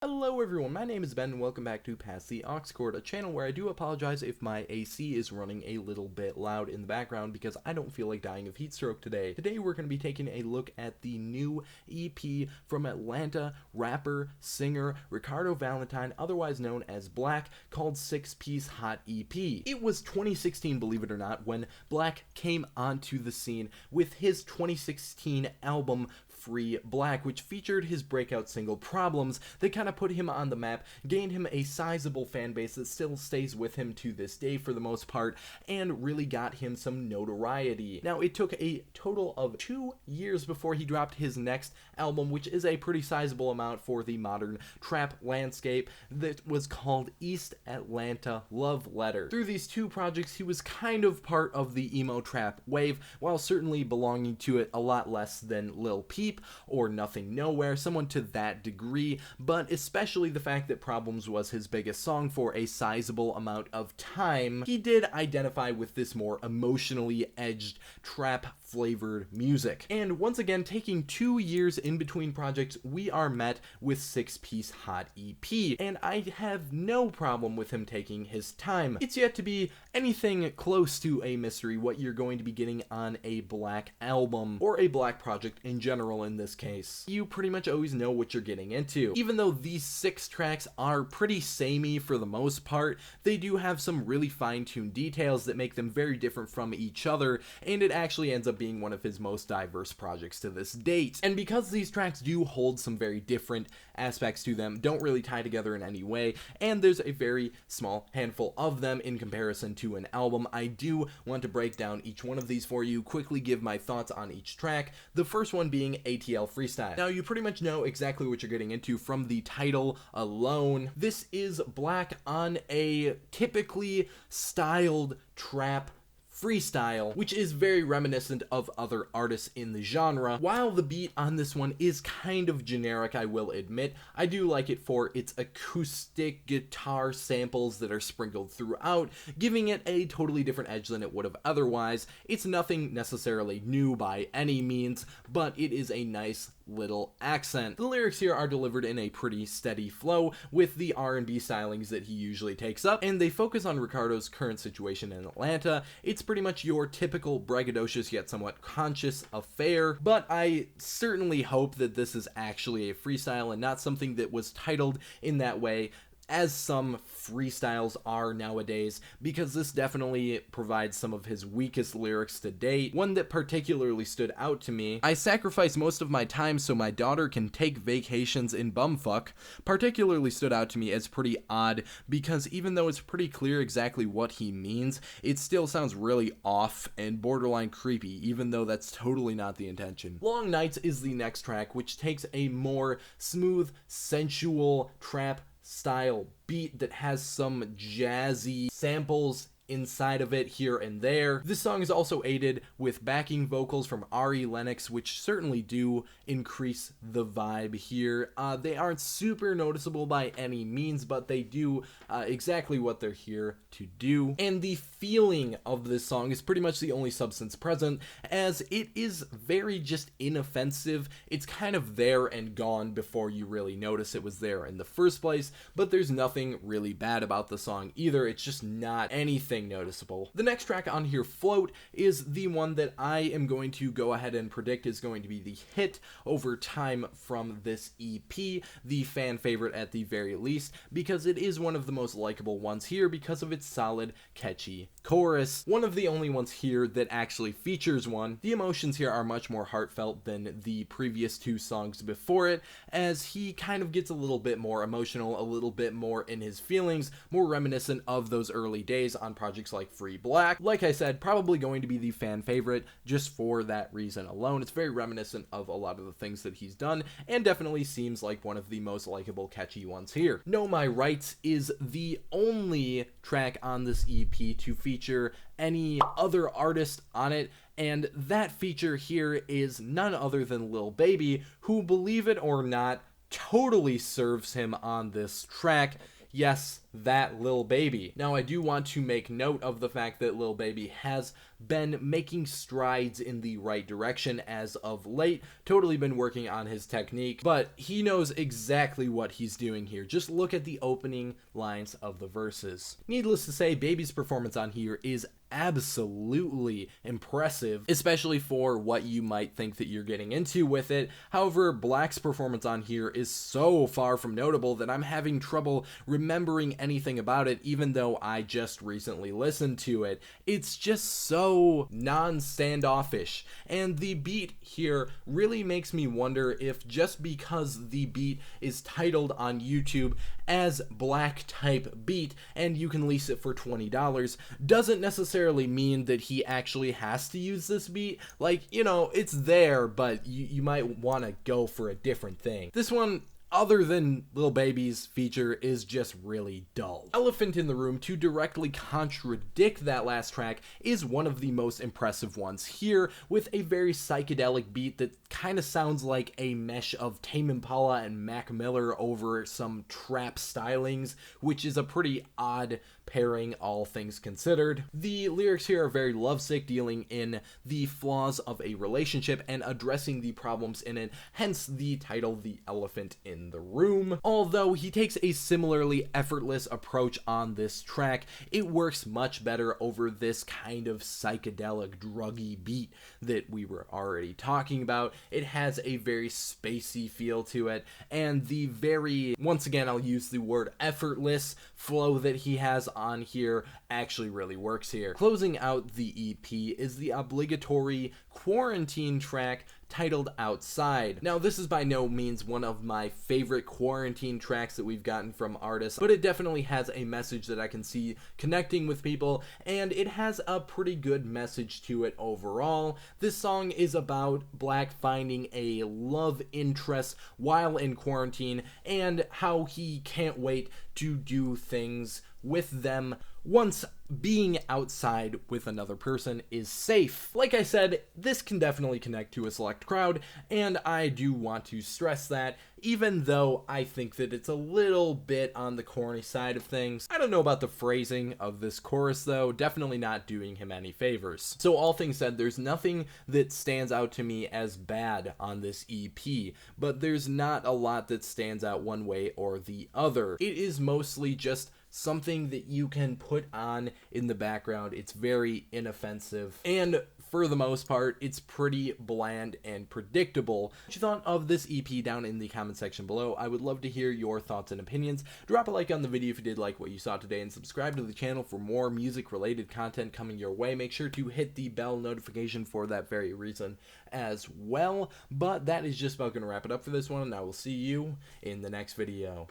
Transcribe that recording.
Hello everyone, my name is Ben and welcome back to Pass the AUXCORD, a channel where I do apologize if my AC is running a little bit loud in the background because I don't feel like dying of heat stroke today. Today we're going to be taking a look at the new EP from Atlanta rapper, singer, Ricardo Valentine, otherwise known as Black, called 6-Piece Hot EP. It was 2016, believe it or not, when Black came onto the scene with his 2016 album Free Black, which featured his breakout single Problems that kind of put him on the map, gained him a sizable fan base that still stays with him to this day for the most part, and really got him some notoriety. Now, it took a total of 2 years before he dropped his next album, which is a pretty sizable amount for the modern trap landscape, that was called East Atlanta Love Letter. Through these two projects, he was kind of part of the emo trap wave, while certainly belonging to it a lot less than Lil Peep or Nothing Nowhere, someone to that degree, but especially the fact that Problems was his biggest song for a sizable amount of time, he did identify with this more emotionally edged, trap-flavored music. And once again, taking 2 years in between projects, we are met with 6-Piece Hot EP, and I have no problem with him taking his time. It's yet to be anything close to a mystery what you're going to be getting on a Black album, or a Black project in general in this case. You pretty much always know what you're getting into. Even though these 6 tracks are pretty samey for the most part, they do have some really fine-tuned details that make them very different from each other, and it actually ends up being one of his most diverse projects to this date. And because these tracks do hold some very different aspects to them, don't really tie together in any way, and there's a very small handful of them in comparison to an album, I do want to break down each one of these for you, quickly give my thoughts on each track, the first one being ATL Freestyle. Now, you pretty much know exactly what you're getting into from the title alone. This is Black on a typically styled trap freestyle, which is very reminiscent of other artists in the genre. While the beat on this one is kind of generic, I will admit, I do like it for its acoustic guitar samples that are sprinkled throughout, giving it a totally different edge than it would have otherwise. It's nothing necessarily new by any means, but it is a nice little accent. The lyrics here are delivered in a pretty steady flow with the R&B stylings that he usually takes up, and they focus on Ricardo's current situation in Atlanta. It's pretty much your typical braggadocious yet somewhat conscious affair, but I certainly hope that this is actually a freestyle and not something that was titled in that way, as some freestyles are nowadays, because this definitely provides some of his weakest lyrics to date. One that particularly stood out to me: I sacrifice most of my time so my daughter can take vacations in bumfuck, particularly stood out to me as pretty odd, because even though it's pretty clear exactly what he means, it still sounds really off and borderline creepy, even though that's totally not the intention. Long Nights is the next track, which takes a more smooth, sensual trap style beat that has some jazzy samples inside of it here and there. This song is also aided with backing vocals from Ari Lennox, which certainly do increase the vibe here. They aren't super noticeable by any means, but they do exactly what they're here to do. And the feeling of this song is pretty much the only substance present, as it is very just inoffensive. It's kind of there and gone before you really notice it was there in the first place, but there's nothing really bad about the song either. It's just not anything noticeable. The next track on here, Float, is the one that I am going to go ahead and predict is going to be the hit over time from this EP, the fan favorite at the very least, because it is one of the most likable ones here because of its solid, catchy chorus. One of the only ones here that actually features one. The emotions here are much more heartfelt than the previous 2 songs before it, as he kind of gets a little bit more emotional, a little bit more in his feelings, more reminiscent of those early days on projects like Free Black. Like I said, probably going to be the fan favorite just for that reason alone. It's very reminiscent of a lot of the things that he's done, and definitely seems like one of the most likable, catchy ones here. Know My Rights is the only track on this EP to feature any other artist on it, and that feature here is none other than Lil Baby, who, believe it or not, totally serves him on this track. Yes, that Lil Baby. Now, I do want to make note of the fact that Lil Baby has been making strides in the right direction as of late. Totally been working on his technique, but he knows exactly what he's doing here. Just look at the opening lines of the verses. Needless to say, Baby's performance on here is absolutely impressive, especially for what you might think that you're getting into with it. However, Black's performance on here is so far from notable that I'm having trouble remembering anything about it, even though I just recently listened to it. It's just so non-standoffish, and the beat here really makes me wonder if just because the beat is titled on YouTube as Black type beat and you can lease it for $20 doesn't necessarily mean that he actually has to use this beat. Like, you know, it's there, but you might want to go for a different thing. This one, other than Lil Baby's feature, is just really dull. Elephant in the Room, to directly contradict that last track, is one of the most impressive ones here, with a very psychedelic beat that kind of sounds like a mesh of Tame Impala and Mac Miller over some trap stylings, which is a pretty odd pairing, all things considered. The lyrics here are very lovesick, dealing in the flaws of a relationship and addressing the problems in it, hence the title, The Elephant in the Room. Although he takes a similarly effortless approach on this track, it works much better over this kind of psychedelic, druggy beat that we were already talking about. It has a very spacey feel to it, and the very, once again, I'll use the word effortless flow that he has on here actually really works here. Closing out the EP is the obligatory quarantine track titled Outside. Now, this is by no means one of my favorite quarantine tracks that we've gotten from artists, but it definitely has a message that I can see connecting with people, and it has a pretty good message to it overall. This song is about Black finding a love interest while in quarantine, and how he can't wait to do things with them once being outside with another person is safe. Like I said, this can definitely connect to a select crowd, and I do want to stress that, even though I think that it's a little bit on the corny side of things. I don't know about the phrasing of this chorus though, definitely not doing him any favors. So all things said, there's nothing that stands out to me as bad on this EP, but there's not a lot that stands out one way or the other. It is mostly just something that you can put on in the background. It's very inoffensive, and for the most part, it's pretty bland and predictable. What you thought of this EP down in the comment section below. I would love to hear your thoughts and opinions. Drop a like on the video if you did like what you saw today, and subscribe to the channel for more music related content coming your way. Make sure to hit the bell notification for that very reason as well. But that is just about going to wrap it up for this one, and I will see you in the next video.